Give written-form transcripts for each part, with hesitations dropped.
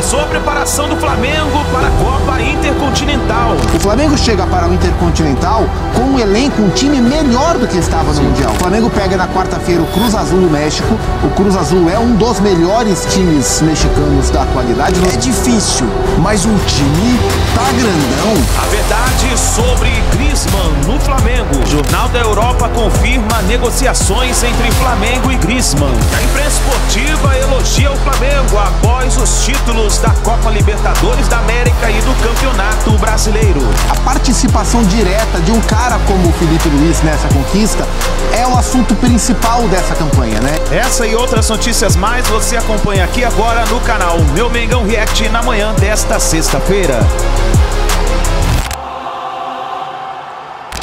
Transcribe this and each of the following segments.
Começou a preparação do Flamengo para a Copa Intercontinental. O Flamengo chega para o Intercontinental com um elenco, um time melhor do que estava no Mundial. O Flamengo pega na quarta-feira o Cruz Azul do México. O Cruz Azul é um dos melhores times mexicanos da atualidade. É difícil, mas o time tá grandão. A verdade sobre Griezmann no Flamengo. O Jornal da Europa confirma negociações entre Flamengo e Griezmann. A imprensa esportiva elogia o Flamengo após os títulos da Copa Libertadores da América e do Campeonato Brasileiro. A participação direta de um cara como o Felipe Luiz nessa conquista é o assunto principal dessa campanha, né? Essa e outras notícias mais você acompanha aqui agora no canal Meu Mengão React na manhã desta sexta-feira.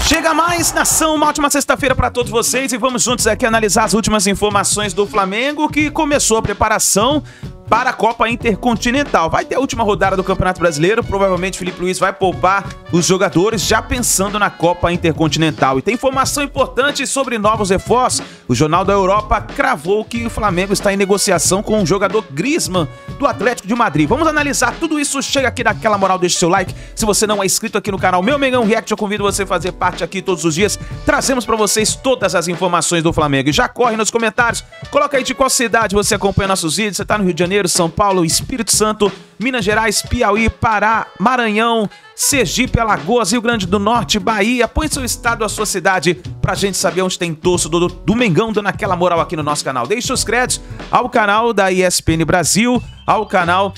Chega mais, nação, uma ótima sexta-feira para todos vocês e vamos juntos aqui analisar as últimas informações do Flamengo, que começou a preparação para a Copa Intercontinental. Vai ter a última rodada do Campeonato Brasileiro, provavelmente Felipe Luiz vai poupar os jogadores já pensando na Copa Intercontinental. E tem informação importante sobre novos reforços. O Jornal da Europa cravou que o Flamengo está em negociação com o jogador Griezmann do Atlético de Madrid. Vamos analisar tudo isso, chega aqui daquela moral, deixa seu like. Se você não é inscrito aqui no canal Meu Mengão React, eu convido você a fazer parte aqui todos os dias. Trazemos para vocês todas as informações do Flamengo. E já corre nos comentários, coloca aí de qual cidade você acompanha nossos vídeos. Você tá no Rio de Janeiro, São Paulo, Espírito Santo, Minas Gerais, Piauí, Pará, Maranhão, Sergipe, Alagoas, Rio Grande do Norte, Bahia. Põe seu estado, a sua cidade, pra gente saber onde tem torcedor do Mengão dando aquela moral aqui no nosso canal. Deixe os créditos ao canal da ESPN Brasil, ao canal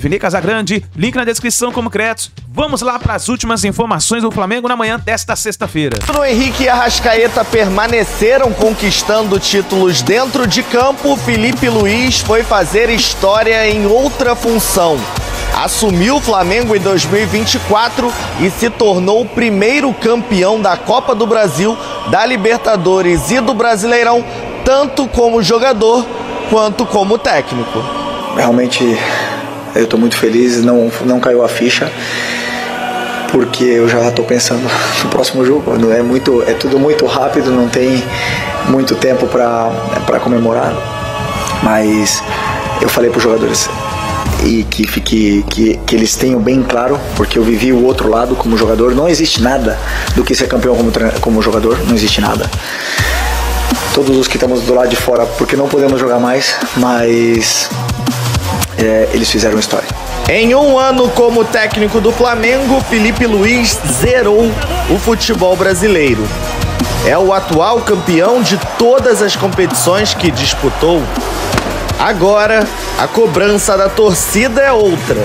Vene Casagrande, link na descrição como créditos. Vamos lá para as últimas informações do Flamengo na manhã desta sexta-feira. Bruno Henrique e Arrascaeta permaneceram conquistando títulos dentro de campo. Felipe Luiz foi fazer história em outra função. Assumiu o Flamengo em 2024 e se tornou o primeiro campeão da Copa do Brasil, da Libertadores e do Brasileirão, tanto como jogador quanto como técnico. Realmente eu estou muito feliz, não caiu a ficha, porque eu já estou pensando no próximo jogo. É tudo muito rápido, não tem muito tempo para comemorar, mas eu falei para os jogadores e que eles tenham bem claro, porque eu vivi o outro lado como jogador. Não existe nada do que ser campeão como jogador, não existe nada. Todos os que estamos do lado de fora, porque não podemos jogar mais, mas eles fizeram história. Em um ano como técnico do Flamengo, Felipe Luiz zerou o futebol brasileiro. É o atual campeão de todas as competições que disputou. Agora, a cobrança da torcida é outra: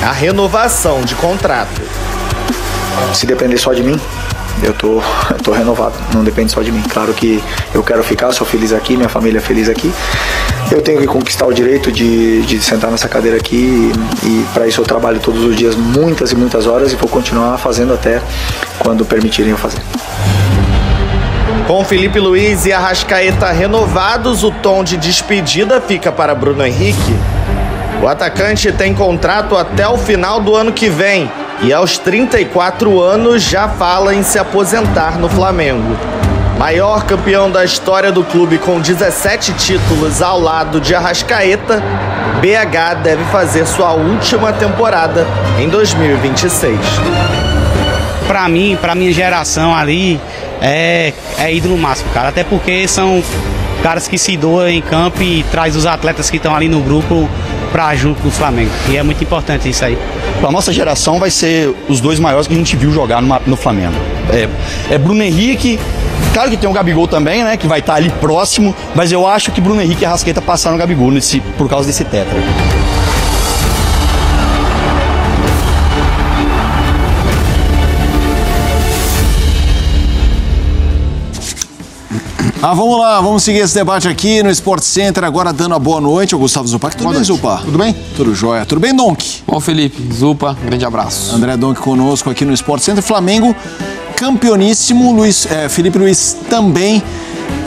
a renovação de contrato. Se depender só de mim, eu tô renovado, não depende só de mim. Claro que eu quero ficar, sou feliz aqui, minha família é feliz aqui. Eu tenho que conquistar o direito de sentar nessa cadeira aqui e para isso eu trabalho todos os dias, muitas e muitas horas, e vou continuar fazendo até quando permitirem eu fazer. Com Felipe Luiz e Arrascaeta renovados, o tom de despedida fica para Bruno Henrique. O atacante tem contrato até o final do ano que vem e aos 34 anos já fala em se aposentar no Flamengo. Maior campeão da história do clube com 17 títulos ao lado de Arrascaeta, BH deve fazer sua última temporada em 2026. Pra mim, pra minha geração ali, é ídolo máximo, cara. Até porque são caras que se doam em campo e traz os atletas que estão ali no grupo pra junto do Flamengo. E é muito importante isso aí. Pra nossa geração vai ser os dois maiores que a gente viu jogar no Flamengo. É Bruno Henrique. Claro que tem o Gabigol também, né, que vai estar ali próximo, mas eu acho que Bruno Henrique e Arrascaeta passaram o Gabigol por causa desse tetra. Vamos lá, vamos seguir esse debate aqui no Sport Center, agora dando a boa noite ao Gustavo Zupac. Tudo bem, Zupa? Tudo bem? Tudo jóia. Tudo bem, Donk? Bom, Felipe, Zupa, grande abraço. André Donk conosco aqui no Sport Center. Flamengo campeoníssimo, Felipe Luiz também.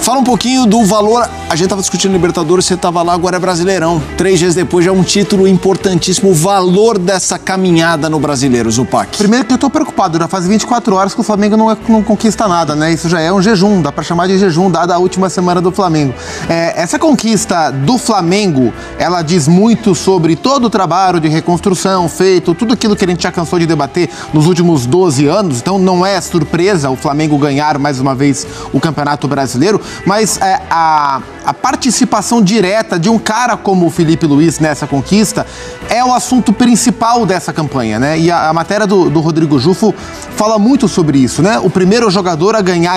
Fala um pouquinho do valor. A gente estava discutindo Libertadores, você estava lá, agora é Brasileirão. 3 dias depois já é um título importantíssimo. O valor dessa caminhada no Brasileiro, Zupac. Primeiro que eu tô preocupado, já faz 24 horas que o Flamengo não conquista nada, né? Isso já é um jejum, dá pra chamar de jejum, dada a última semana do Flamengo. Essa conquista do Flamengo, ela diz muito sobre todo o trabalho de reconstrução feito, tudo aquilo que a gente já cansou de debater nos últimos 12 anos. Então não é surpresa o Flamengo ganhar mais uma vez o Campeonato Brasileiro, mas a participação direta de um cara como o Felipe Luiz nessa conquista é o assunto principal dessa campanha, né? E a matéria do Rodrigo Jufo fala muito sobre isso, né? O primeiro jogador a ganhar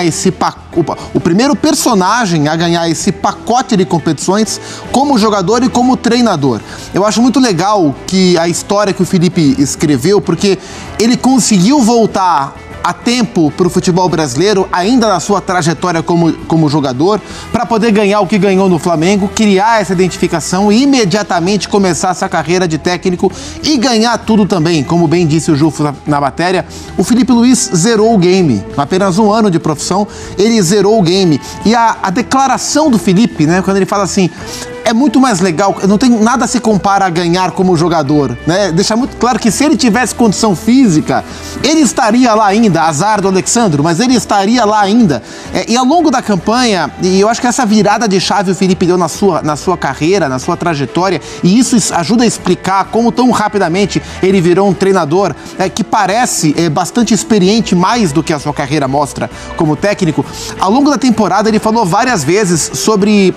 o primeiro personagem a ganhar esse pacote de competições como jogador e como treinador. Eu acho muito legal que a história que o Felipe escreveu, porque ele conseguiu voltar a tempo para o futebol brasileiro, ainda na sua trajetória como jogador, para poder ganhar o que ganhou no Flamengo, criar essa identificação e imediatamente começar essa carreira de técnico e ganhar tudo também. Como bem disse o Jufo na matéria, o Felipe Luiz zerou o game. Apenas 1 ano de profissão, ele zerou o game. E a declaração do Felipe, né, quando ele fala assim, é muito mais legal, não tem nada a se compara a ganhar como jogador, né? Deixa muito claro que se ele tivesse condição física, ele estaria lá ainda, azar do Alexandro, mas ele estaria lá ainda. E ao longo da campanha, e eu acho que essa virada de chave o Felipe deu na sua carreira, na sua trajetória, e isso ajuda a explicar como tão rapidamente ele virou um treinador que parece bastante experiente, mais do que a sua carreira mostra como técnico. Ao longo da temporada ele falou várias vezes sobre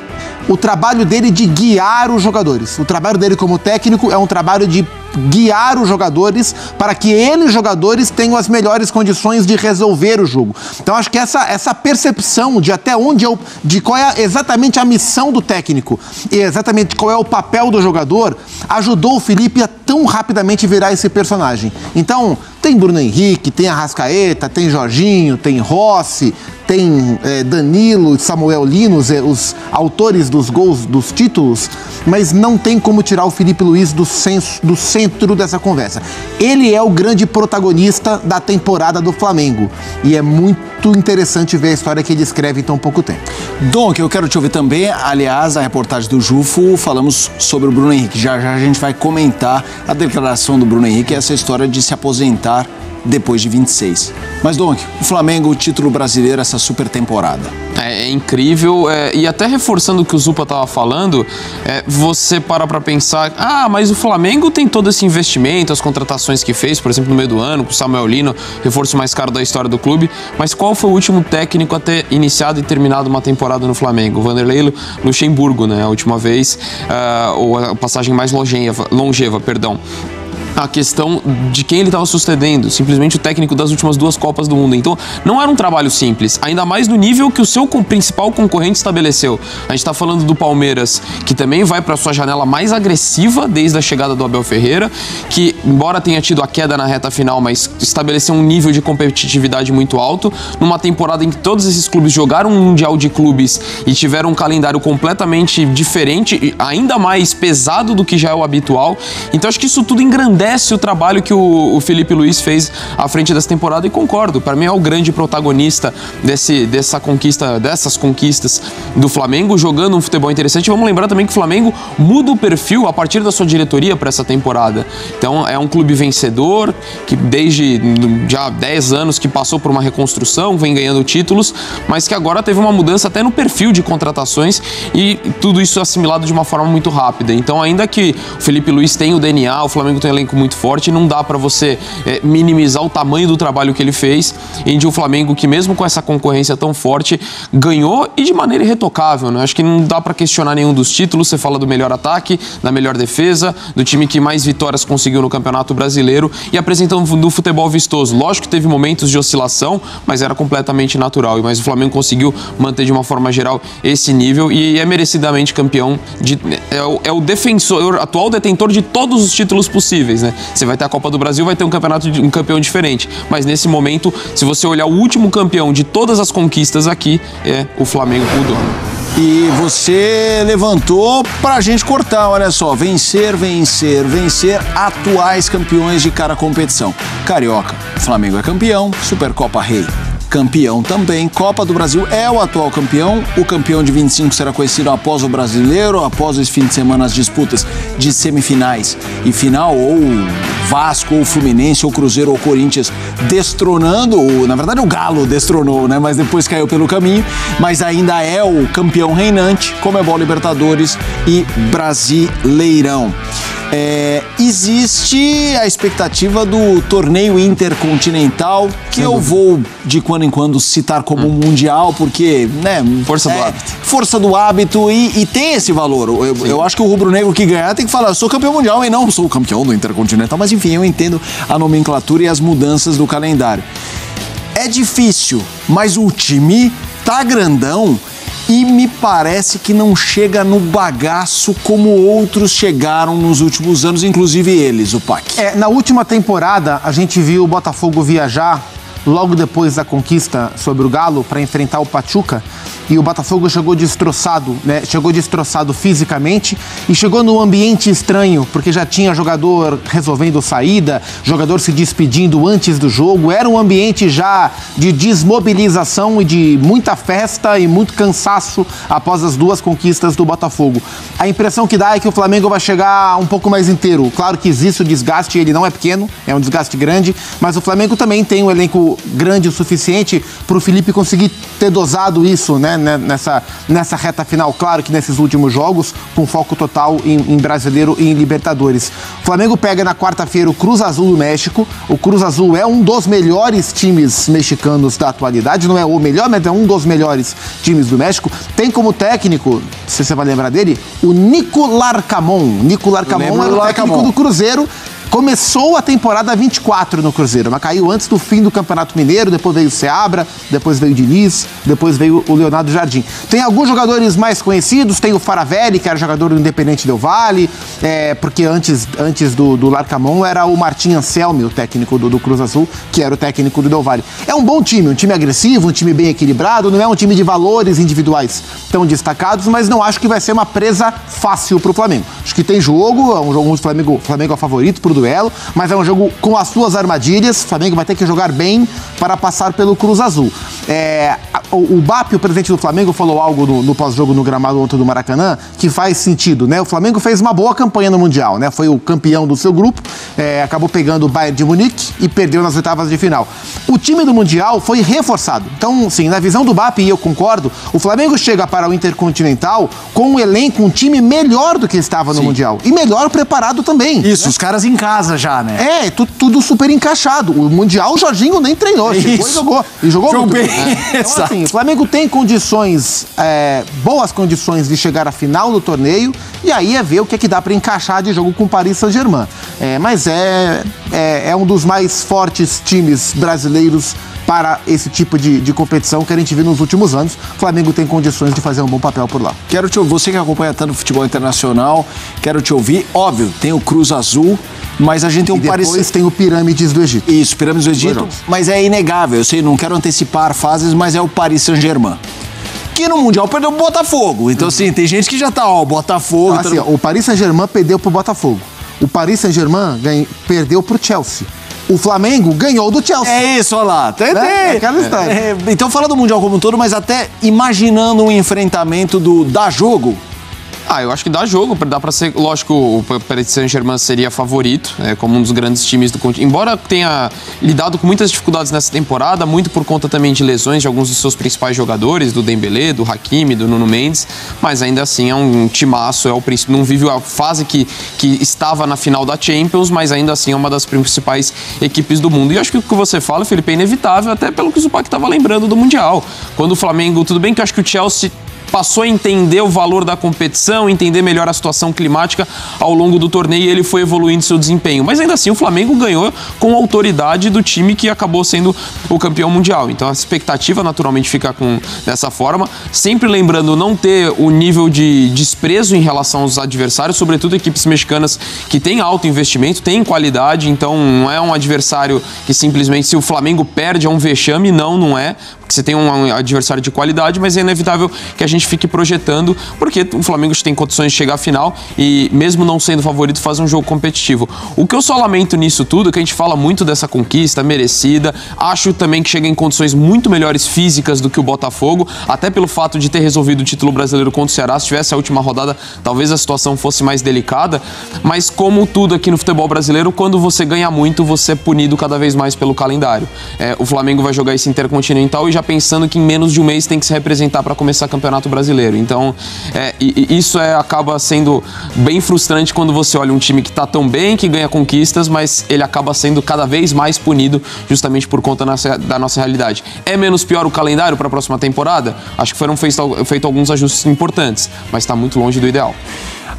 o trabalho dele de guiar os jogadores. O trabalho dele como técnico é um trabalho de guiar os jogadores para que eles, jogadores, tenham as melhores condições de resolver o jogo. Então acho que essa percepção de até onde de qual é exatamente a missão do técnico e exatamente qual é o papel do jogador, ajudou o Felipe a tão rapidamente virar esse personagem. Então tem Bruno Henrique, tem Arrascaeta, tem Jorginho, tem Rossi, tem Danilo, Samuel Lino, os autores dos gols, dos títulos, mas não tem como tirar o Felipe Luiz do centro dessa conversa. Ele é o grande protagonista da temporada do Flamengo e é muito interessante ver a história que ele escreve em tão pouco tempo. Dom, que eu quero te ouvir também, aliás, a reportagem do Jufo, falamos sobre o Bruno Henrique. Já a gente vai comentar a declaração do Bruno Henrique, essa história de se aposentar depois de 26. Mas, Dom, o Flamengo, o título brasileiro, essa super temporada. É incrível, e até reforçando o que o Zupa estava falando, você para pra pensar, mas o Flamengo tem todo esse investimento, as contratações que fez, por exemplo, no meio do ano, com o Samuel Lino, reforço mais caro da história do clube, mas qual foi o último técnico a ter iniciado e terminado uma temporada no Flamengo? O Vanderlei Luxemburgo, né, a última vez, ou a passagem mais longeva, perdão. A questão de quem ele estava sucedendo, simplesmente o técnico das últimas 2 Copas do Mundo. Então, não era um trabalho simples, ainda mais no nível que o seu principal concorrente estabeleceu. A gente está falando do Palmeiras, que também vai para sua janela mais agressiva desde a chegada do Abel Ferreira, que, embora tenha tido a queda na reta final, mas estabeleceu um nível de competitividade muito alto, numa temporada em que todos esses clubes jogaram um Mundial de Clubes e tiveram um calendário completamente diferente, ainda mais pesado do que já é o habitual. Então, acho que isso tudo engrandece o trabalho que o Felipe Luiz fez à frente dessa temporada e concordo, para mim é o grande protagonista dessas conquistas do Flamengo, jogando um futebol interessante. Vamos lembrar também que o Flamengo muda o perfil a partir da sua diretoria para essa temporada. Então é um clube vencedor, que desde já 10 anos que passou por uma reconstrução, vem ganhando títulos, mas que agora teve uma mudança até no perfil de contratações e tudo isso assimilado de uma forma muito rápida. Então, ainda que o Felipe Luiz tenha o DNA, o Flamengo tem um elenco muito forte, não dá para você minimizar o tamanho do trabalho que ele fez, e de um Flamengo que, mesmo com essa concorrência tão forte, ganhou e de maneira irretocável, né? Acho que não dá para questionar nenhum dos títulos. Você fala do melhor ataque, da melhor defesa, do time que mais vitórias conseguiu no Campeonato Brasileiro e apresentando do futebol vistoso. Lógico que teve momentos de oscilação, mas era completamente natural. Mas o Flamengo conseguiu manter de uma forma geral esse nível e é merecidamente campeão. É o defensor, atual detentor de todos os títulos possíveis, né? Você vai ter a Copa do Brasil, vai ter um campeão diferente, mas nesse momento, se você olhar o último campeão de todas as conquistas aqui, é o Flamengo, o dono. E você levantou pra gente cortar, olha só, vencer, vencer, vencer, atuais campeões de cada competição. Carioca, Flamengo é campeão, Supercopa Rei, campeão também. Copa do Brasil é o atual campeão. O campeão de 25 será conhecido após o Brasileiro, após esse fim de semana as disputas de semifinais e final, ou Vasco, ou Fluminense, ou Cruzeiro, ou Corinthians destronando, ou, na verdade o Galo destronou, né? Mas depois caiu pelo caminho, mas ainda é o campeão reinante, Conmebol, Libertadores e Brasileirão. Existe a expectativa do torneio intercontinental, que eu vou de quando em quando citar como mundial, porque, né? Força do hábito. Força do hábito e tem esse valor. Eu acho que o rubro-negro que ganhar tem que falar, eu sou campeão mundial e não sou campeão do intercontinental, mas enfim, eu entendo a nomenclatura e as mudanças do calendário. É difícil, mas o time tá grandão. E me parece que não chega no bagaço como outros chegaram nos últimos anos, inclusive eles, o PAC. Na última temporada, a gente viu o Botafogo viajar logo depois da conquista sobre o Galo para enfrentar o Pachuca. E o Botafogo chegou destroçado, né? Chegou destroçado fisicamente e chegou num ambiente estranho, porque já tinha jogador resolvendo saída, jogador se despedindo antes do jogo. Era um ambiente já de desmobilização e de muita festa e muito cansaço após as duas conquistas do Botafogo. A impressão que dá é que o Flamengo vai chegar um pouco mais inteiro. Claro que existe o desgaste, ele não é pequeno, é um desgaste grande, mas o Flamengo também tem um elenco grande o suficiente para o Felipe conseguir ter dosado isso, né? Nessa reta final, claro que nesses últimos jogos, com foco total em Brasileiro e em Libertadores. O Flamengo pega na quarta-feira o Cruz Azul do México. O Cruz Azul é um dos melhores times mexicanos da atualidade, não é o melhor, mas é um dos melhores times do México. Tem como técnico, não sei se você vai lembrar dele, o Nico Larcamón. Nico Larcamón era o técnico do Cruzeiro. Começou a temporada 24 no Cruzeiro, mas caiu antes do fim do Campeonato Mineiro, depois veio o Seabra, depois veio o Diniz, depois veio o Leonardo Jardim. Tem alguns jogadores mais conhecidos, tem o Faravelli, que era jogador do Independente Del Valle, porque antes do Larcamón era o Martim Anselmi, o técnico do Cruz Azul, que era o técnico do Del Valle. É um bom time, um time agressivo, um time bem equilibrado, não é um time de valores individuais tão destacados, mas não acho que vai ser uma presa fácil pro Flamengo. Acho que tem jogo, é um jogo onde o Flamengo é favorito pro duelo, mas é um jogo com as suas armadilhas. O Flamengo vai ter que jogar bem para passar pelo Cruz Azul. O BAP, o presidente do Flamengo, falou algo no pós-jogo no gramado ontem do Maracanã que faz sentido, né? O Flamengo fez uma boa campanha no Mundial, né? Foi o campeão do seu grupo, acabou pegando o Bayern de Munique e perdeu nas oitavas de final. O time do Mundial foi reforçado. Então, sim, na visão do BAP, e eu concordo, o Flamengo chega para o Intercontinental com um elenco, um time melhor do que estava no Mundial. E melhor preparado também. Isso, né? Os caras em casa já, né? Tudo super encaixado. O Mundial, o Jorginho nem treinou, chegou e jogou. E jogou muito bem. Então, assim, o Flamengo tem condições, boas condições de chegar à final do torneio, e aí é ver o que é que dá para encaixar de jogo com o Paris Saint-Germain. Mas é um dos mais fortes times brasileiros para esse tipo de competição que a gente viu nos últimos anos. O Flamengo tem condições de fazer um bom papel por lá. Quero te ouvir, você que acompanha tanto o futebol internacional, quero te ouvir. Óbvio, tem o Cruz Azul, mas a gente tem um depois tem o Pirâmides do Egito. Isso, Pirâmides do Egito, mas é inegável. Eu sei, não quero antecipar fases, mas é o Paris Saint-Germain. Que no Mundial perdeu pro Botafogo. Então, assim, tem gente que já tá, Botafogo... Então, assim, o Paris Saint-Germain perdeu pro Botafogo. O Paris Saint-Germain perdeu pro Chelsea. O Flamengo ganhou do Chelsea. É isso, olha lá. É aquela história. Então, fala do Mundial como um todo, mas até imaginando um enfrentamento dá jogo... Eu acho que dá jogo, dá pra ser, lógico, o Paris Saint-Germain seria favorito, como um dos grandes times do continente. Embora tenha lidado com muitas dificuldades nessa temporada, muito por conta também de lesões de alguns dos seus principais jogadores, do Dembélé, do Hakimi, do Nuno Mendes, mas ainda assim é um timaço, não vive a fase que estava na final da Champions, mas ainda assim é uma das principais equipes do mundo. E eu acho que o que você fala, Felipe, é inevitável, até pelo que o Zupac estava lembrando do Mundial. Quando o Flamengo, tudo bem que eu acho que o Chelsea passou a entender o valor da competição, entender melhor a situação climática ao longo do torneio e ele foi evoluindo seu desempenho. Mas ainda assim o Flamengo ganhou com a autoridade do time que acabou sendo o campeão mundial. Então a expectativa naturalmente fica dessa forma. Sempre lembrando não ter o nível de desprezo em relação aos adversários, sobretudo equipes mexicanas que têm alto investimento, têm qualidade, então não é um adversário que simplesmente se o Flamengo perde é um vexame, não é. Porque você tem um adversário de qualidade, mas é inevitável que a gente gente fique projetando, porque o Flamengo tem condições de chegar à final e, mesmo não sendo favorito, fazer um jogo competitivo. O que eu só lamento nisso tudo é que a gente fala muito dessa conquista merecida, acho também que chega em condições muito melhores físicas do que o Botafogo, até pelo fato de ter resolvido o título brasileiro contra o Ceará. Se tivesse a última rodada, talvez a situação fosse mais delicada, mas como tudo aqui no futebol brasileiro, quando você ganha muito, você é punido cada vez mais pelo calendário. O Flamengo vai jogar esse Intercontinental e já pensando que em menos de um mês tem que se representar para começar o Campeonato Brasileiro. Então, isso acaba sendo bem frustrante quando você olha um time que está tão bem, que ganha conquistas, mas ele acaba sendo cada vez mais punido justamente por conta da nossa realidade. É menos pior o calendário para a próxima temporada? Acho que foram feitos alguns ajustes importantes, mas está muito longe do ideal.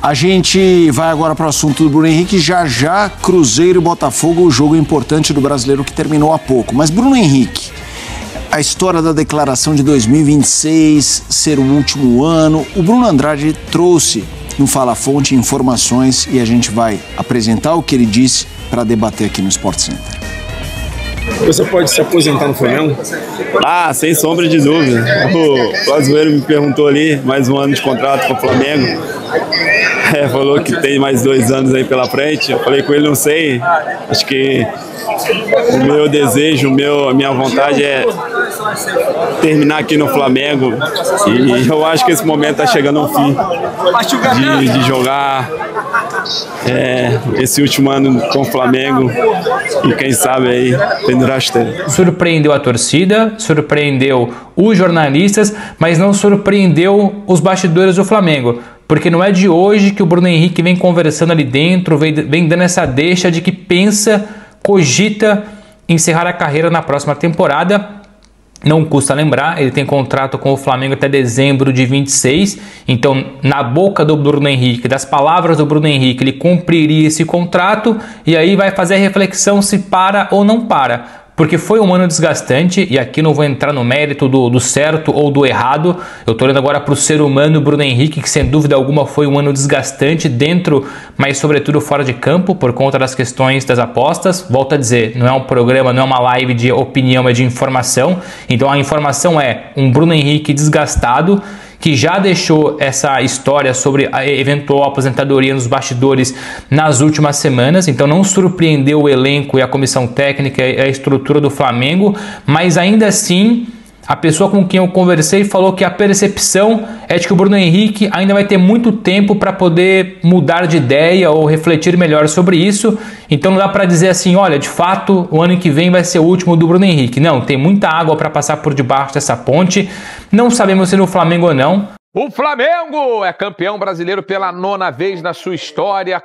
A gente vai agora para o assunto do Bruno Henrique. Já Cruzeiro e Botafogo, o jogo importante do Brasileiro que terminou há pouco. Mas Bruno Henrique, a história da declaração de 2026 ser o último ano, o Bruno Andrade trouxe no Fala Fonte informações e a gente vai apresentar o que ele disse para debater aqui no Sport Center. Você pode se aposentar no Flamengo? Sem sombra de dúvida. O Azueiro me perguntou ali, mais um ano de contrato com o Flamengo. Falou que tem mais 2 anos aí pela frente. Eu falei com ele, não sei. Acho que o meu desejo, a minha vontade é terminar aqui no Flamengo. E eu acho que esse momento está chegando ao fim de jogar esse último ano com o Flamengo e quem sabe aí pendurar a chuteira. Surpreendeu a torcida, surpreendeu os jornalistas, mas não surpreendeu os bastidores do Flamengo. Porque não é de hoje que o Bruno Henrique vem conversando ali dentro, vem dando essa deixa de que cogita encerrar a carreira na próxima temporada. Não custa lembrar, ele tem contrato com o Flamengo até dezembro de 26, então na boca do Bruno Henrique, das palavras do Bruno Henrique, ele cumpriria esse contrato e aí vai fazer a reflexão se para ou não para. Porque foi um ano desgastante, e aqui não vou entrar no mérito do certo ou do errado. Eu estou olhando agora para o ser humano Bruno Henrique, que sem dúvida alguma foi um ano desgastante dentro, mas sobretudo fora de campo, por conta das questões das apostas. Volto a dizer, não é um programa, não é uma live de opinião, é de informação. Então a informação é um Bruno Henrique desgastado, que já deixou essa história sobre a eventual aposentadoria nos bastidores nas últimas semanas, então não surpreendeu o elenco e a comissão técnica e a estrutura do Flamengo, mas ainda assim a pessoa com quem eu conversei falou que a percepção é de que o Bruno Henrique ainda vai ter muito tempo para poder mudar de ideia ou refletir melhor sobre isso. Então não dá para dizer assim, olha, de fato o ano que vem vai ser o último do Bruno Henrique. Não, tem muita água para passar por debaixo dessa ponte. Não sabemos se no Flamengo ou não. O Flamengo é campeão brasileiro pela 9ª vez na sua história.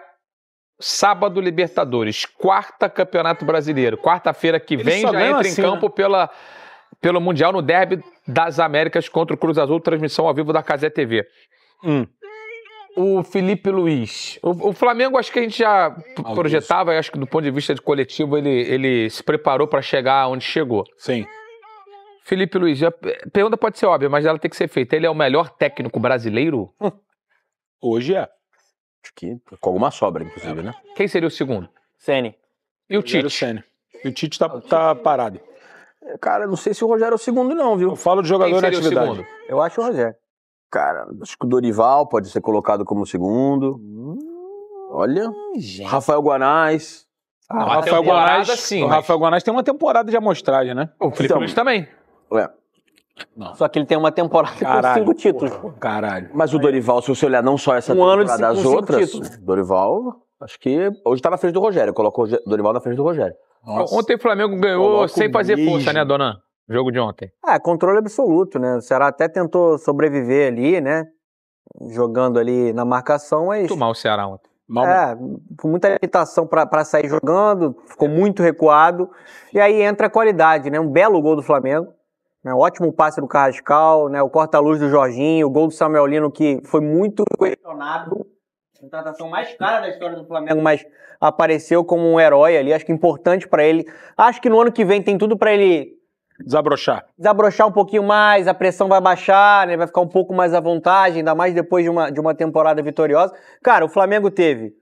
Sábado, Libertadores. 4ª Campeonato Brasileiro. Quarta-feira que vem já entra assim, em campo pelo Mundial no Derby das Américas contra o Cruz Azul, transmissão ao vivo da Cazé TV. O Felipe Luiz. O Flamengo, acho que a gente já projetava, acho que do ponto de vista de coletivo, ele se preparou para chegar onde chegou. Sim. Felipe Luiz, a pergunta pode ser óbvia, mas ela tem que ser feita. Ele é o melhor técnico brasileiro? Hoje é. Acho que com alguma sobra, inclusive, né? Quem seria o segundo? Ceni. E o Tite? Ceni. E o Tite tá parado. Cara, não sei se o Rogério é o segundo, não, viu? Eu falo de jogador em atividade. Eu acho o Rogério. Cara, acho que o Dorival pode ser colocado como segundo. Olha, gente. Rafael Guanais. Rafael Guanais, sim. O Rafael Guanais tem uma temporada de amostragem, né? O Felipe Luiz também. Não. Só que ele tem uma temporada com 5 títulos. Caralho. Mas o Dorival, se você olhar não só essa temporada das outras, Dorival, acho que hoje tá na frente do Rogério. Colocou o Dorival na frente do Rogério. Nossa. Ontem o Flamengo ganhou sem fazer força, né, Dona? Jogo de ontem. Controle absoluto, né? O Ceará até tentou sobreviver ali, né? Jogando ali na marcação, mas... Muito mal o Ceará ontem. Com muita limitação para sair jogando, ficou muito recuado. E aí entra a qualidade, né? Um belo gol do Flamengo, né? Ótimo passe do Carrascal, né? O corta-luz do Jorginho, o gol do Samuel Lino, que foi muito questionado. A contratação mais cara da história do Flamengo, mas apareceu como um herói ali. Acho que importante para ele. Acho que no ano que vem tem tudo para ele desabrochar um pouquinho mais, a pressão vai baixar, né? Vai ficar um pouco mais à vontade, ainda mais depois de uma temporada vitoriosa. Cara, o Flamengo teve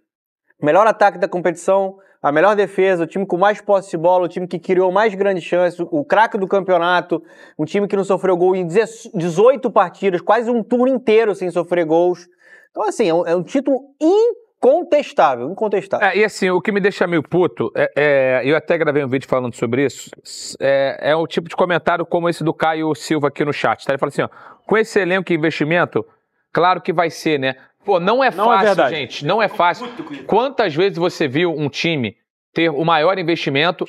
melhor ataque da competição, a melhor defesa, o time com mais posse de bola, o time que criou mais grandes chances, o craque do campeonato, um time que não sofreu gol em 18 partidas, quase um turno inteiro sem sofrer gols. Então, assim, é um título incontestável. E assim, o que me deixa meio puto, eu até gravei um vídeo falando sobre isso, é o tipo de comentário como esse do Caio Silva aqui no chat, tá? Ele fala assim, ó, com esse elenco e investimento, claro que vai ser, né? Pô, não é fácil, gente, não é fácil. Quantas vezes você viu um time ter o maior investimento?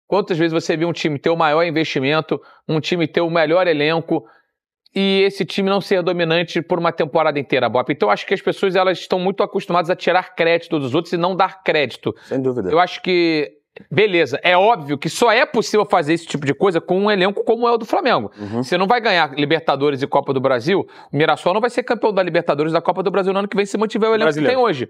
Quantas vezes você viu um time ter o maior investimento, um time ter o melhor elenco e esse time não ser dominante por uma temporada inteira, Bop? Então, acho que as pessoas elas estão muito acostumadas a tirar crédito dos outros e não dar crédito. Sem dúvida. Eu acho que, beleza, é óbvio que só é possível fazer esse tipo de coisa com um elenco como é o do Flamengo. Você não vai ganhar Libertadores e Copa do Brasil, o Mirassol não vai ser campeão da Libertadores e da Copa do Brasil no ano que vem se mantiver o elenco que tem hoje.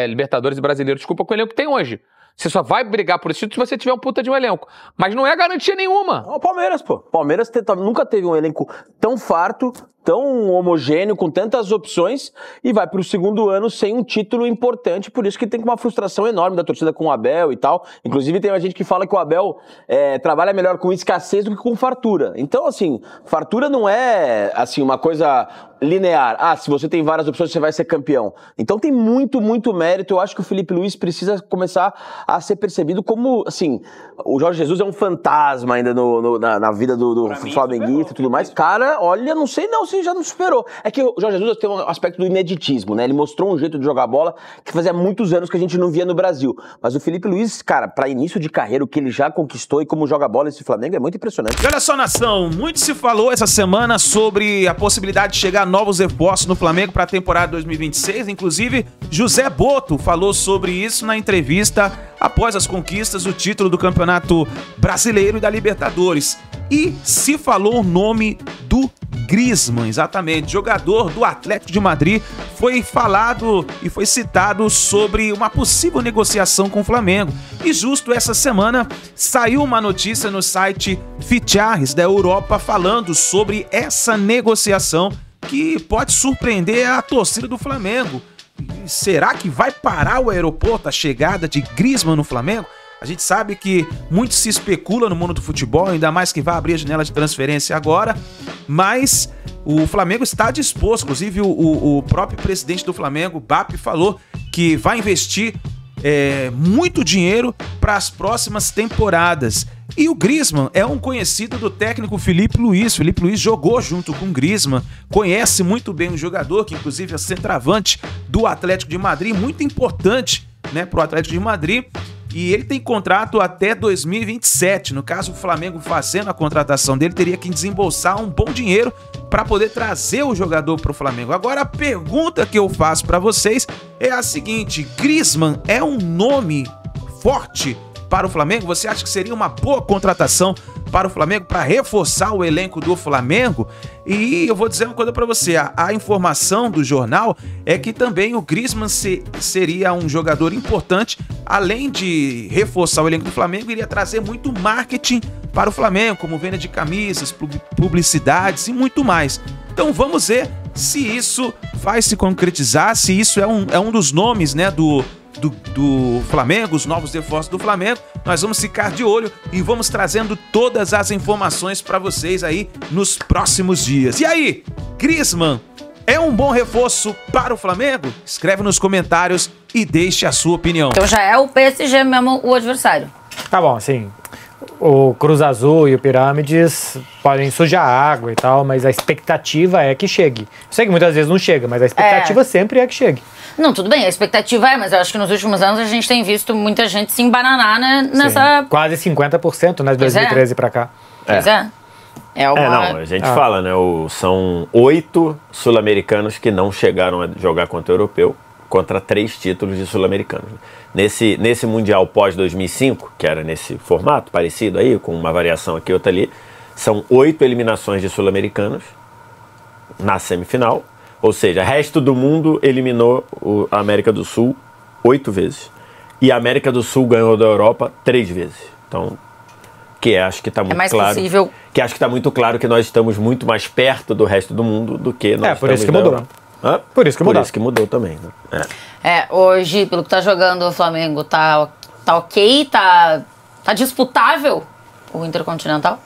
Libertadores e Brasileiro, desculpa, com o elenco que tem hoje. Você só vai brigar por isso se você tiver um puta de um elenco. Mas não é garantia nenhuma. O Palmeiras, pô. Palmeiras nunca teve um elenco tão farto, tão homogêneo, com tantas opções, e vai pro segundo ano sem um título importante, por isso que tem uma frustração enorme da torcida com o Abel e tal. Inclusive tem gente que fala que o Abel trabalha melhor com escassez do que com fartura. Então, assim, fartura não é, assim, uma coisa linear. Ah, se você tem várias opções, você vai ser campeão. Então tem muito, muito mérito. Eu acho que o Felipe Luiz precisa começar a ser percebido como, assim, o Jorge Jesus é um fantasma ainda na vida do flamenguista e tudo mais. Cara, olha, não sei não se já não superou. É que o Jorge Jesus tem um aspecto do ineditismo, né? Ele mostrou um jeito de jogar bola que fazia muitos anos que a gente não via no Brasil. Mas o Felipe Luiz, cara, para início de carreira, o que ele já conquistou e como joga bola esse Flamengo é muito impressionante. E olha só, nação, muito se falou essa semana sobre a possibilidade de chegar novos reforços no Flamengo para a temporada 2026. Inclusive, José Boto falou sobre isso na entrevista após as conquistas do título do Campeonato Brasileiro e da Libertadores. E se falou o nome do Griezmann, exatamente, jogador do Atlético de Madrid, foi falado e foi citado sobre uma possível negociação com o Flamengo. E justo essa semana saiu uma notícia no site Fichajes da Europa falando sobre essa negociação que pode surpreender a torcida do Flamengo. E será que vai parar o aeroporto a chegada de Griezmann no Flamengo? A gente sabe que muito se especula no mundo do futebol, ainda mais que vai abrir a janela de transferência agora, mas o Flamengo está disposto, inclusive o próprio presidente do Flamengo, Bap, falou que vai investir muito dinheiro para as próximas temporadas. E o Griezmann é um conhecido do técnico Felipe Luiz. Felipe Luiz jogou junto com o Griezmann, conhece muito bem o jogador, que inclusive é centroavante do Atlético de Madrid, muito importante, né, para o Atlético de Madrid. E ele tem contrato até 2027. No caso, o Flamengo fazendo a contratação dele, teria que desembolsar um bom dinheiro para poder trazer o jogador para o Flamengo. Agora, a pergunta que eu faço para vocês é a seguinte: Griezmann é um nome forte para o Flamengo? Você acha que seria uma boa contratação para o Flamengo, para reforçar o elenco do Flamengo? E eu vou dizer uma coisa para você, a informação do jornal é que também o Griezmann seria um jogador importante, além de reforçar o elenco do Flamengo, iria trazer muito marketing para o Flamengo, como venda de camisas, publicidades e muito mais. Então vamos ver se isso vai se concretizar, se isso é um dos nomes, né, do Flamengo, os novos reforços do Flamengo. Nós vamos ficar de olho e vamos trazendo todas as informações para vocês aí nos próximos dias. E aí, Griezmann é um bom reforço para o Flamengo? Escreve nos comentários e deixe a sua opinião. Então já é o PSG mesmo o adversário. Tá bom, assim, o Cruz Azul e o Pirâmides podem sujar água e tal, mas a expectativa é que chegue. Eu sei que muitas vezes não chega, mas a expectativa sempre é que chegue. Não, tudo bem, a expectativa mas eu acho que nos últimos anos a gente tem visto muita gente se embananar, né, nessa... Sim, quase 50%, né, de 2013 pra cá. Pois é. Não, a gente fala, né, são 8 sul-americanos que não chegaram a jogar contra o europeu, contra 3 títulos de sul-americanos. Nesse Mundial pós-2005, que era nesse formato parecido aí, com uma variação aqui e outra ali, são 8 eliminações de sul-americanos na semifinal. Ou seja, o resto do mundo eliminou a América do Sul 8 vezes. E a América do Sul ganhou da Europa 3 vezes. Então, acho que está muito claro. Possível. Que acho que está muito claro que nós estamos muito mais perto do resto do mundo do que nós por isso que mudou. Por isso que mudou também. Né? Hoje, pelo que tá jogando o Flamengo, tá ok? Tá disputável o Intercontinental?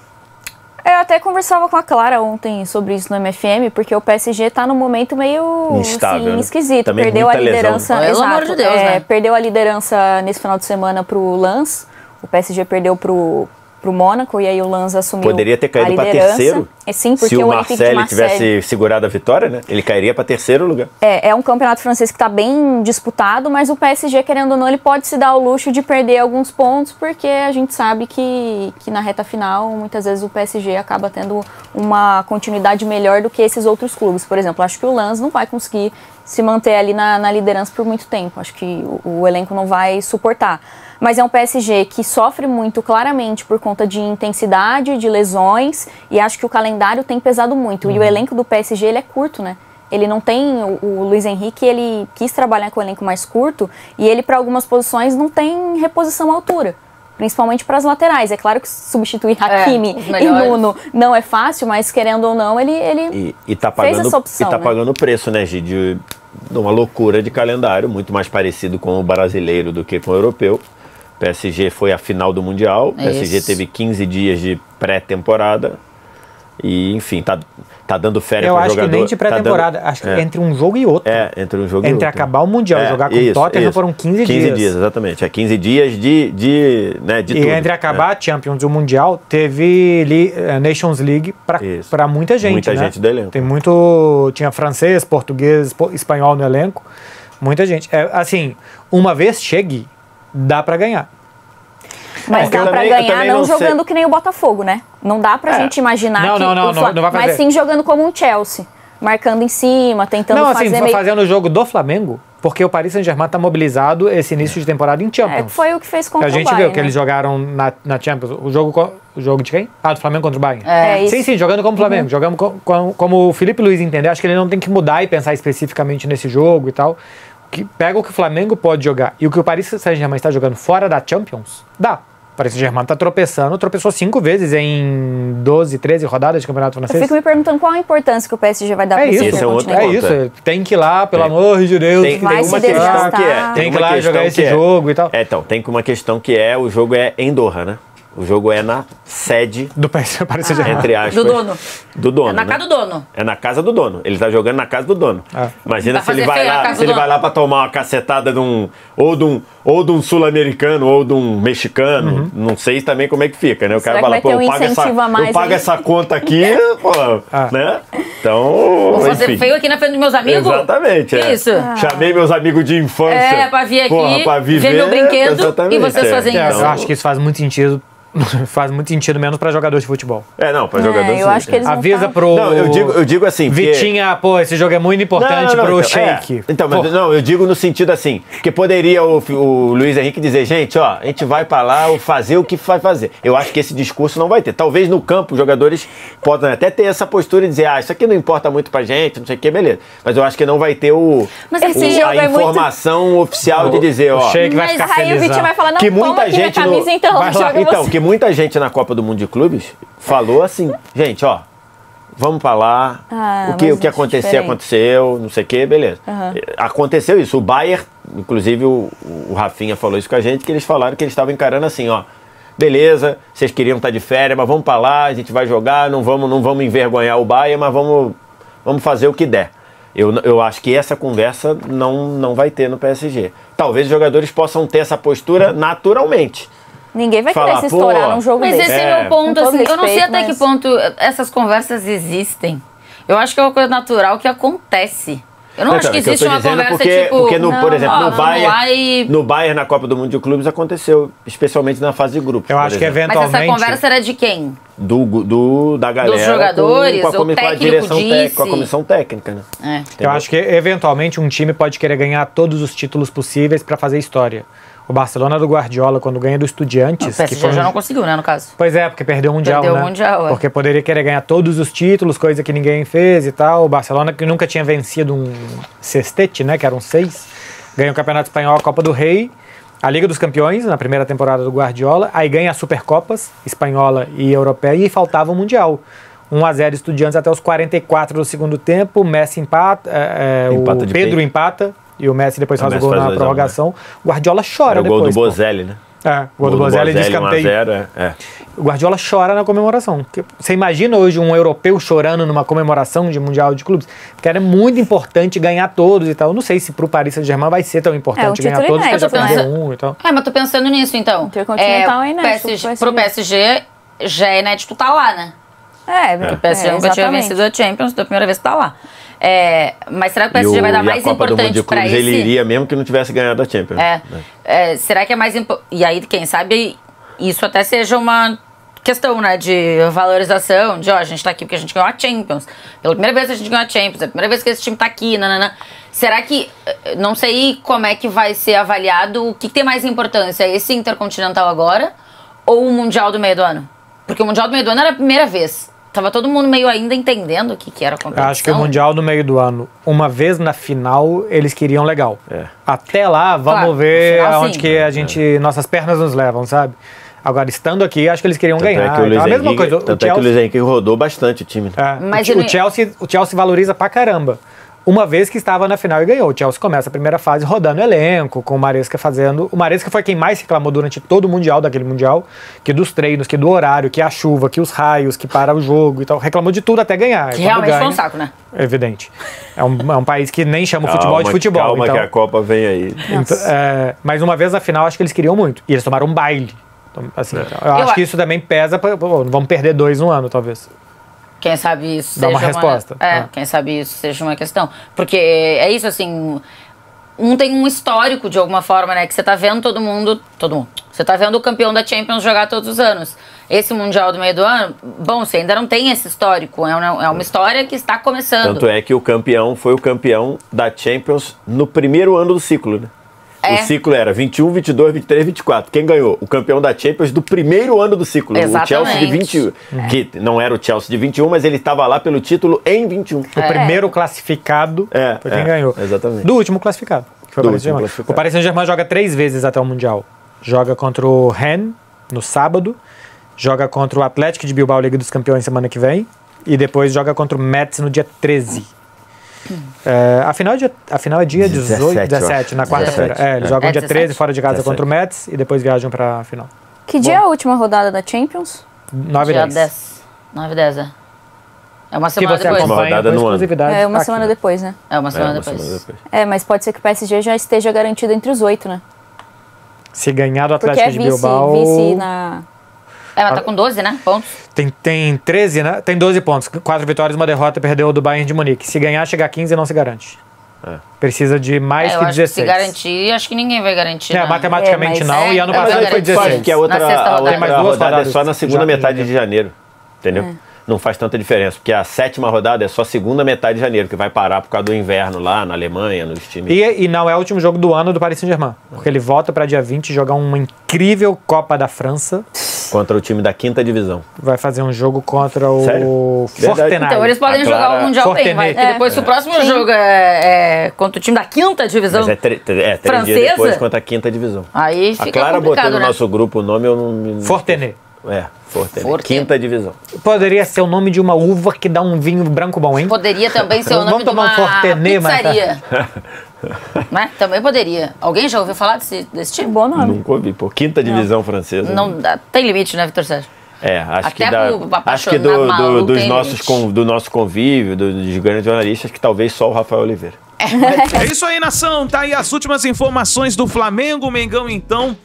Eu até conversava com a Clara ontem sobre isso no MFM, porque o PSG tá num momento meio instável, assim, esquisito. Também perdeu a Lesão, liderança. né? Pelo amor de Deus, né? Perdeu a liderança nesse final de semana pro Lens. O PSG perdeu pro Mônaco e aí o Lens assumiu. Poderia ter caído para terceiro. Sim, porque se o Olympique de Marseille tivesse segurado a vitória, né? Ele cairia para terceiro lugar. É um campeonato francês que está bem disputado, mas o PSG, querendo ou não, ele pode se dar o luxo de perder alguns pontos, porque a gente sabe que na reta final, muitas vezes o PSG acaba tendo uma continuidade melhor do que esses outros clubes. Por exemplo, acho que o Lens não vai conseguir se manter ali na liderança por muito tempo. Acho que o elenco não vai suportar. Mas é um PSG que sofre muito claramente por conta de intensidade, de lesões, e acho que o calendário tem pesado muito. E o elenco do PSG, ele é curto, né? Ele não tem... O Luiz Henrique, ele quis trabalhar com o elenco mais curto, e ele, para algumas posições, não tem reposição à altura. Principalmente para as laterais. É claro que substituir Hakimi e Nuno não é fácil, mas querendo ou não, ele tá fez essa opção. E tá pagando o preço, né, Gi, de uma loucura de calendário, muito mais parecido com o brasileiro do que com o europeu. O PSG foi a final do Mundial, o PSG teve 15 dias de pré-temporada e, enfim, tá dando férias para o jogador. Eu acho que nem de pré-temporada, acho que entre um jogo e outro. Entre um jogo e outro. Entre acabar o Mundial e jogar com o Tottenham foram 15 dias. 15 dias, exatamente. 15 dias de tudo. E entre acabar a Champions e o Mundial, teve Nations League para muita gente, muita gente do elenco. Tinha francês, português, espanhol no elenco, muita gente. Assim, uma vez chegue, dá pra ganhar. Mas dá pra ganhar não jogando que nem o Botafogo, né? Não dá pra gente imaginar não vai fazer. Mas sim jogando como um Chelsea. Marcando em cima, tentando fazer fazendo o jogo do Flamengo, porque o Paris Saint-Germain tá mobilizado esse início de temporada em Champions. Foi o que fez contra o Bayern. A gente viu que eles jogaram na Champions. O jogo de quem? Do Flamengo contra o Bayern. Sim, jogando como o Flamengo. Jogamos como o Felipe Luiz entendeu. Acho que ele não tem que mudar e pensar especificamente nesse jogo e tal. Pega o que o Flamengo pode jogar e o que o Paris Saint-Germain está jogando fora da Champions, dá. O Paris Saint-Germain está tropeçou 5 vezes em 12, 13 rodadas de campeonato francês. Eu fico me perguntando qual a importância que o PSG vai dar para esse Intercontinental. É isso, tem que ir lá, pelo amor de Deus. Tem uma questão que é. Tem que ir lá jogar esse jogo e tal. Então, tem uma questão que o jogo é em Doha, né? O jogo é na sede do Paris Saint-Germain. Entre aspas. Do dono. É na casa do dono. É na casa do dono. Ele tá jogando na casa do dono. Imagina se ele vai lá para tomar uma cacetada ou de um sul-americano ou de um mexicano. Não sei também como é que fica, né? O cara fala, pô, eu pago essa conta aqui, pô, né? Então, vou fazer feio aqui na frente dos meus amigos? Exatamente. Que isso? Chamei meus amigos de infância. Pra vir aqui, ver meu brinquedo e vocês fazem isso. Eu acho que isso faz muito sentido. Faz muito sentido, menos pra jogador de futebol. Pra jogador eu acho que eles avisa pro... Não, eu digo assim... Vitinha, esse jogo é muito importante pro Sheik. Eu digo no sentido assim, que poderia o Luiz Henrique dizer, gente, a gente vai pra lá fazer o que vai fazer. Eu acho que esse discurso não vai ter. Talvez no campo os jogadores possam até ter essa postura e dizer, isso aqui não importa muito pra gente, não sei o que, beleza. Mas eu acho que não vai ter a informação oficial de dizer, o Sheik vai ficar feliz. Aí o Vitinho vai falar, não, que toma muita aqui gente minha camisa, então que muita gente na Copa do Mundo de Clubes falou assim, gente, vamos pra lá, o que aconteceu, não sei o que, beleza. Aconteceu isso, o Bayern, inclusive o Rafinha falou isso com a gente, que eles falaram que eles estavam encarando assim, beleza, vocês queriam estar de férias, mas vamos pra lá, a gente vai jogar, não vamos envergonhar o Bayern, mas vamos fazer o que der. Eu acho que essa conversa não vai ter no PSG. Talvez os jogadores possam ter essa postura naturalmente. Ninguém vai querer se estourar num jogo desse. Mas esse é meu ponto, assim, eu não sei até que ponto essas conversas existem. Eu acho que é uma coisa natural que acontece. Eu não acho que existe uma conversa porque por exemplo, no Bayern, na Copa do Mundo de Clubes, aconteceu, especialmente na fase de grupos. Eu acho que eventualmente... Mas essa conversa era de quem? Da galera. Dos jogadores, com a direção técnica, com a comissão técnica, né? Eu acho que eventualmente um time pode querer ganhar todos os títulos possíveis para fazer história. O Barcelona do Guardiola, quando ganha do Estudiantes... O PSG já não conseguiu, né, no caso? Pois é, porque perdeu o Mundial, Perdeu o Mundial, Porque poderia querer ganhar todos os títulos, coisa que ninguém fez e tal. O Barcelona, que nunca tinha vencido um sextete, né, que eram 6, ganha o Campeonato Espanhol, a Copa do Rei, a Liga dos Campeões, na primeira temporada do Guardiola, aí ganha as Supercopas, espanhola e europeia, e faltava o Mundial. 1-0 Estudiantes até os 44 do segundo tempo. O Messi empata, o Pedro empata e o Messi depois faz o gol na prorrogação. O Guardiola chora depois. O gol do Bozelli, né? O gol do Bozelli de escanteio. 1-0, O Guardiola chora na comemoração. Você imagina hoje um europeu chorando numa comemoração de Mundial de Clubes? Porque era muito importante ganhar todos e tal. Eu não sei se pro Paris Saint-Germain vai ser tão importante ganhar todos, porque já perdeu um e tal. Mas tô pensando nisso, então. Intercontinental é inédito. Pro PSG já é inédito tá lá, né? O PSG nunca tinha vencido a Champions, da primeira vez que tá lá. Mas será que o PSG vai dar mais importante pra esse? Ele iria mesmo que não tivesse ganhado a Champions. Será que é mais importante? E aí, quem sabe, isso até seja uma questão, né, de valorização, de a gente tá aqui porque a gente ganhou a Champions. Pela primeira vez a gente ganhou a Champions, é a primeira vez que esse time tá aqui, nanana. Será que, não sei como é que vai ser avaliado, o que tem mais importância, esse Intercontinental agora ou o Mundial do meio do ano? Porque o Mundial do meio do ano era a primeira vez. Tava todo mundo meio ainda entendendo o que era a competição. Acho que o Mundial no meio do ano, uma vez na final, eles queriam legal. Até lá, vamos ver aonde que a gente, nossas pernas nos levam, sabe? Agora, estando aqui, acho que eles queriam ganhar. A mesma coisa. Tanto é que o Luiz Henrique rodou bastante o time. Mas o Chelsea valoriza pra caramba. Uma vez que estava na final e ganhou. O Chelsea começa a primeira fase rodando elenco, com o Maresca fazendo... O Maresca foi quem mais reclamou durante todo o Mundial, daquele Mundial, que dos treinos, que do horário, que a chuva, que os raios, que para o jogo e tal. Reclamou de tudo até ganhar. Que realmente foi um saco, né? Evidente. É um país que nem chama o futebol de futebol. Calma então, que a Copa vem aí. Então, mas uma vez na final, acho que eles queriam muito. E eles tomaram um baile. Então, assim, eu acho que isso também pesa... Vamos perder 2 no ano, talvez. Quem sabe isso seja uma resposta. Quem sabe isso seja uma questão. Porque é isso, assim... Um tem um histórico, de alguma forma, né? Que você tá vendo todo mundo... Você tá vendo o campeão da Champions jogar todos os anos. Esse Mundial do meio do ano... Bom, você ainda não tem esse histórico. É uma história que está começando. Tanto é que o campeão foi o campeão da Champions no primeiro ano do ciclo, né? O ciclo era 21, 22, 23, 24. Quem ganhou? O campeão da Champions do primeiro ano do ciclo. Exatamente. O Chelsea de 21. Que não era o Chelsea de 21, mas ele estava lá pelo título em 21. O primeiro classificado foi quem ganhou. Exatamente. Do último classificado. Que foi o Paris Saint-Germain joga 3 vezes até o Mundial. Joga contra o Rennes no sábado. Joga contra o Atlético de Bilbao, Liga dos Campeões, semana que vem. E depois joga contra o Metz no dia 13. A final é dia 17, na quarta-feira. Eles jogam dia 13 fora de casa contra o Metz e depois viajam pra final. Que dia é a última rodada da Champions? 9 e 10. 9 e 10, É uma semana depois. Uma rodada no ano. É uma semana depois, né? É uma semana depois. Mas pode ser que o PSG já esteja garantido entre os 8, né? Se ganhar do Atlético de Bilbao... vice na... Mas tá com 12, né? Pontos. Tem 13, né? Tem 12 pontos. 4 vitórias, 1 derrota, perdeu do Bayern de Munique. Se ganhar, chegar a 15 não se garante. Precisa de mais que 16. Se garantir, acho que ninguém vai garantir. Matematicamente não, e ano passado foi 16. Que a outra rodada é só na segunda metade de janeiro. Entendeu? Não faz tanta diferença, porque a 7ª rodada é só segunda metade de janeiro, que vai parar por causa do inverno lá na Alemanha, nos times. E não é o último jogo do ano do Paris Saint-Germain, porque ele volta para dia 20 jogar uma incrível Copa da França. Contra o time da 5ª divisão. Vai fazer um jogo contra o Fortenay. Então eles podem jogar o Mundial bem, mas depois o próximo jogo é contra o time da 5ª divisão francesa. 3 dias depois contra a 5ª divisão. Aí fica a Clara botou no né? nosso grupo o nome, eu não... Fortenay. Fortenay. 5ª divisão. Poderia ser o nome de uma uva que dá um vinho branco bom, hein? Poderia também ser o nome de uma pizzaria. Né? Também poderia. Alguém já ouviu falar desse time? Bom nome. Nunca ouvi, pô. 5ª divisão francesa. Não tem limite, né, Vitor Sérgio? Acho que do nosso convívio, dos grandes jornalistas, que talvez só o Rafael Oliveira. É isso aí, nação. Tá aí as últimas informações do Flamengo. O Mengão, então,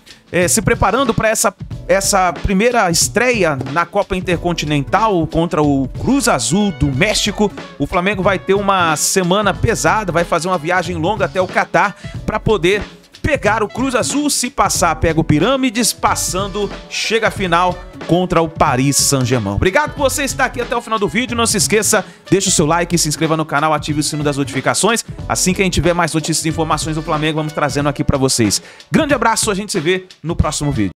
se preparando para essa primeira estreia na Copa Intercontinental contra o Cruz Azul do México. O Flamengo vai ter uma semana pesada, vai fazer uma viagem longa até o Catar para poder pegar o Cruz Azul. Se passar, pega o Pirâmides. Passando, chega a final contra o Paris Saint-Germain. Obrigado por você estar aqui até o final do vídeo. Não se esqueça, deixa o seu like, se inscreva no canal, ative o sino das notificações. Assim que a gente tiver mais notícias e informações do Flamengo, vamos trazendo aqui para vocês. Grande abraço, a gente se vê no próximo vídeo.